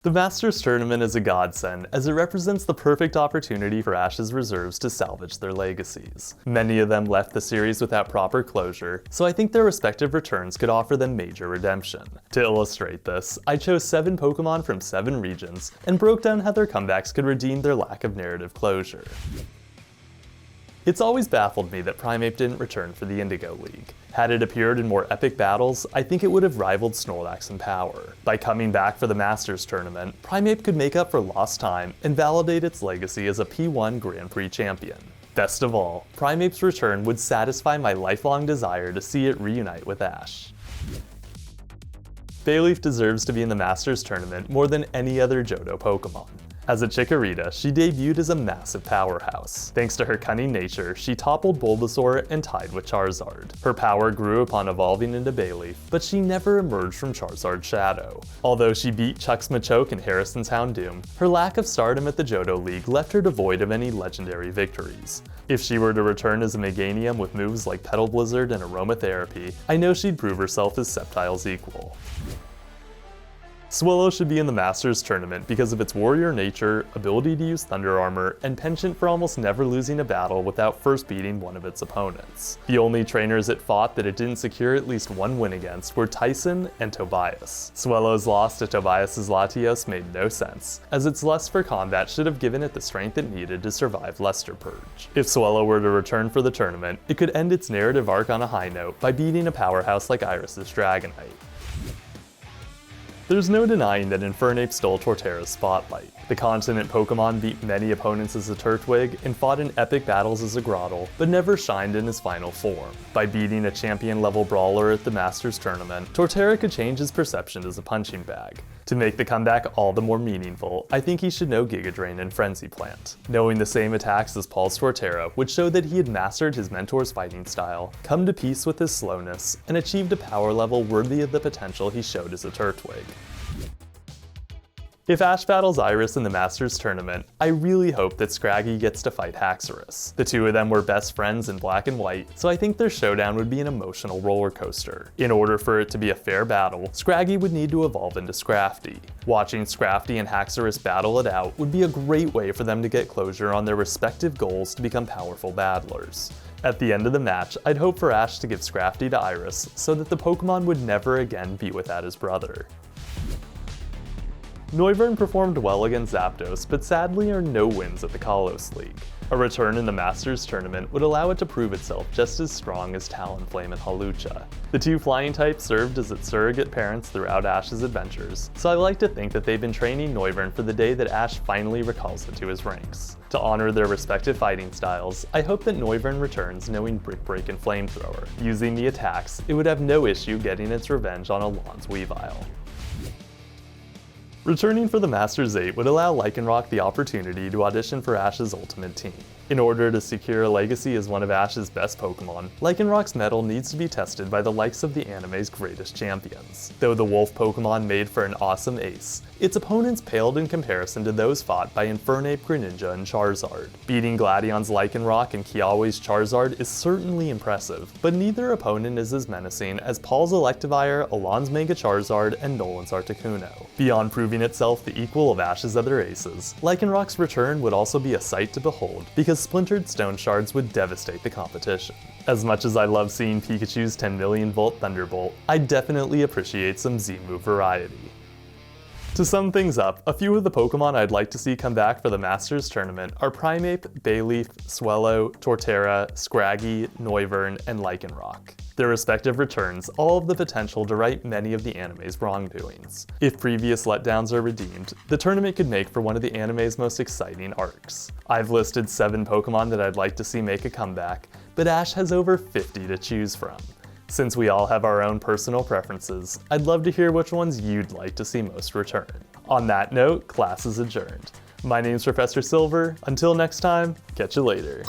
The Masters Tournament is a godsend, as it represents the perfect opportunity for Ash's reserves to salvage their legacies. Many of them left the series without proper closure, so I think their respective returns could offer them major redemption. To illustrate this, I chose 7 Pokemon from 7 regions, and broke down how their comebacks could redeem their lack of narrative closure. It's always baffled me that Primeape didn't return for the Indigo League. Had it appeared in more epic battles, I think it would have rivaled Snorlax in power. By coming back for the Masters Tournament, Primeape could make up for lost time and validate its legacy as a P1 Grand Prix champion. Best of all, Primeape's return would satisfy my lifelong desire to see it reunite with Ash. Bayleef deserves to be in the Masters Tournament more than any other Johto Pokemon. As a Chikorita, she debuted as a massive powerhouse. Thanks to her cunning nature, she toppled Bulbasaur and tied with Charizard. Her power grew upon evolving into Bayleef, but she never emerged from Charizard's shadow. Although she beat Chuck's Machoke and Harrison's Houndoom, her lack of stardom at the Johto League left her devoid of any legendary victories. If she were to return as a Meganium with moves like Petal Blizzard and Aromatherapy, I know she'd prove herself as Sceptile's equal. Swellow should be in the Masters Tournament because of its warrior nature, ability to use Thunder Armor, and penchant for almost never losing a battle without first beating one of its opponents. The only trainers it fought that it didn't secure at least one win against were Tyson and Tobias. Swellow's loss to Tobias's Latios made no sense, as its lust for combat should have given it the strength it needed to survive Luster Purge. If Swellow were to return for the tournament, it could end its narrative arc on a high note by beating a powerhouse like Iris's Dragonite. There's no denying that Infernape stole Torterra's spotlight. The continent Pokemon beat many opponents as a Turtwig and fought in epic battles as a Grottle, but never shined in his final form. By beating a champion-level brawler at the Masters Tournament, Torterra could change his perception as a punching bag. To make the comeback all the more meaningful, I think he should know Giga Drain and Frenzy Plant. Knowing the same attacks as Paul's Torterra would show that he had mastered his mentor's fighting style, come to peace with his slowness, and achieved a power level worthy of the potential he showed as a Turtwig. If Ash battles Iris in the Masters Tournament, I really hope that Scraggy gets to fight Haxorus. The two of them were best friends in Black and White, so I think their showdown would be an emotional roller coaster. In order for it to be a fair battle, Scraggy would need to evolve into Scrafty. Watching Scrafty and Haxorus battle it out would be a great way for them to get closure on their respective goals to become powerful battlers. At the end of the match, I'd hope for Ash to give Scrafty to Iris so that the Pokemon would never again be without his brother. Noivern performed well against Zapdos, but sadly earned no wins at the Kalos League. A return in the Masters Tournament would allow it to prove itself just as strong as Talonflame and Hawlucha. The two flying types served as its surrogate parents throughout Ash's adventures, so I like to think that they've been training Noivern for the day that Ash finally recalls it to his ranks. To honor their respective fighting styles, I hope that Noivern returns knowing Brick Break and Flamethrower. Using the attacks, it would have no issue getting its revenge on Alon's Weavile. Returning for the Masters 8 would allow Lycanroc the opportunity to audition for Ash's Ultimate Team. In order to secure a legacy as one of Ash's best Pokemon, Lycanroc's mettle needs to be tested by the likes of the anime's greatest champions. Though the wolf Pokemon made for an awesome ace, its opponents paled in comparison to those fought by Infernape, Greninja, and Charizard. Beating Gladion's Lycanroc and Kiawe's Charizard is certainly impressive, but neither opponent is as menacing as Paul's Electivire, Alon's Mega Charizard, and Nolan's Articuno. Beyond proving itself the equal of Ash's other aces, Lycanroc's return would also be a sight to behold, because splintered stone shards would devastate the competition. As much as I love seeing Pikachu's 10 million volt Thunderbolt, I definitely appreciate some Z-move variety. To sum things up, a few of the Pokemon I'd like to see come back for the Masters Tournament are Primeape, Bayleef, Swellow, Torterra, Scraggy, Noivern, and Lycanroc. Their respective returns all have the potential to right many of the anime's wrongdoings. If previous letdowns are redeemed, the tournament could make for one of the anime's most exciting arcs. I've listed 7 Pokemon that I'd like to see make a comeback, but Ash has over 50 to choose from. Since we all have our own personal preferences, I'd love to hear which ones you'd like to see most return. On that note, class is adjourned. My name's Professor Silver. Until next time, catch you later.